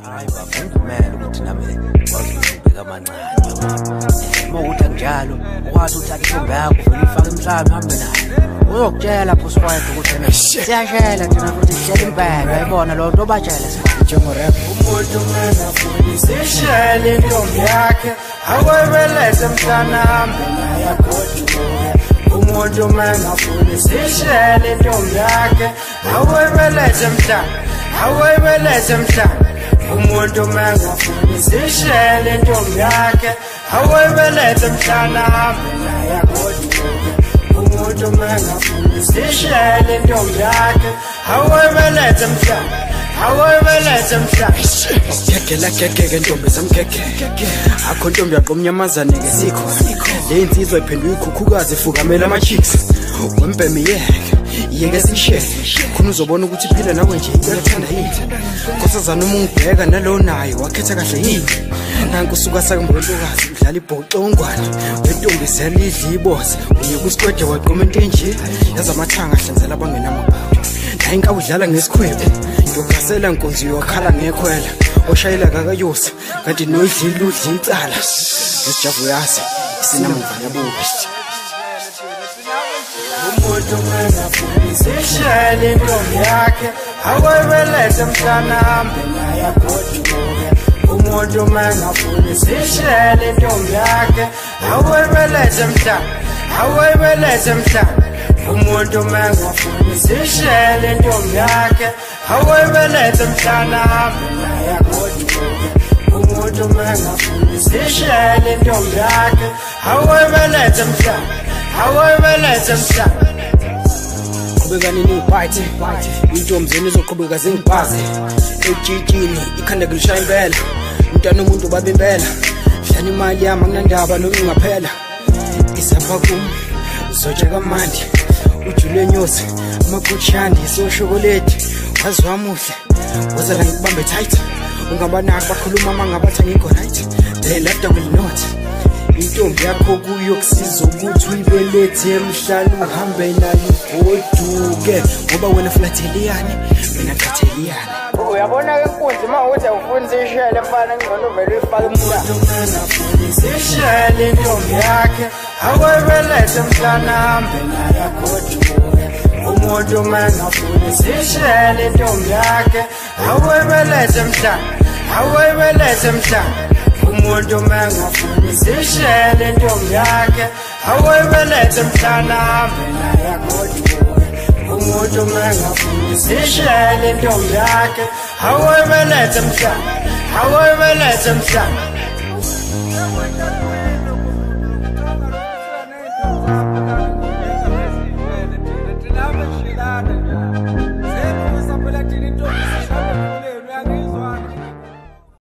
Hayi bavungumela ukuthi nami ngizobheka amancane uma ukuthi anjalo ukwazi uthatha intombi yakho vele ifake emhlabeni hambe nayo uzokutshela pho sikwayedwa ukuthi siyashela thina futhi sihlela impela ayibona lo nto batshela njengorap umuntu mangafuni sishele intombi yakhe awebeleze mhlana hambe naye agoduke umuntu mangafuni sishele intombi yakhe awebeleze mhlana umuntu mangafuni sishele intombi yakhe awebeleze mhlana hambe naye agoduke umuntu mangafuni sishele intombi yakhe awebeleze mhlana Keke ntombi zamkeke akho ntombi yaqomnyamazane ke sikho le insizwa iphendwe ikhukhukazi fukamela ama chicks wempeme yeke sishele khona uzobona ukuthi iphila nawe nje iyathanda yini nkosazana uma ungibheka nalo nayo wakhetha kahle yini nanku suka sakumbolontokazi udlala ibhoxe ongwane wentombi selidla iboze uye kusikwede waqoma into enje yaza amathanga ahlanzela abangenamabhawu naye inkawu udlala ngesikhwebu yokhasela nkonzi yokhala ngekhwela oshayela kakayusa kanti noyidlila udla icala isijavu yazi sinamuva yabubi umuntu mangafuni sishele intombi yakhe awebeleze mhlana hambe naye agoduke umuntu mangafuni sishele intombi yakhe awebeleze mhlana umuntu mangafuni sishele intombi yakhe awebeleze mhlana hambe naye agoduke umuntu mangafuni sishele intombi yakhe awebeleze mhlana qhubeka nini ubhathi intombi zenu izoqhubeka zingibhaze ejijini ikhanda kulishaya impela umntana umuntu babe impela dlana imali yami akunandaba noma ingaphela isapha kum zotshe kamandi ujule nyosi amakuchandi soshokoledi wazi wamuhle wazala ngikubambe tight ungabanaki bakhuluma mangabathi ngikho right they left will not intombi yakho kuyokusiza ukuthi uyibelethe emhlala uhambe nayo ugoduke ngoba wena flatheliyane mina qatheliyane uyabona ke inkunzi mawuthi awufuni sishele mfana ngcono vele uyifake emhlabeni sishele intombi yakhe awebeleze mhlana hambe naye agoduke umuntu mangafuni sishele intombi yakhe awebeleze mhlana umuntu mangafuni sishele intombi yakhe awebeleze mhlana hambe naye agoduke umuntu mangafuni sishele intombi yakhe awebeleze mhlana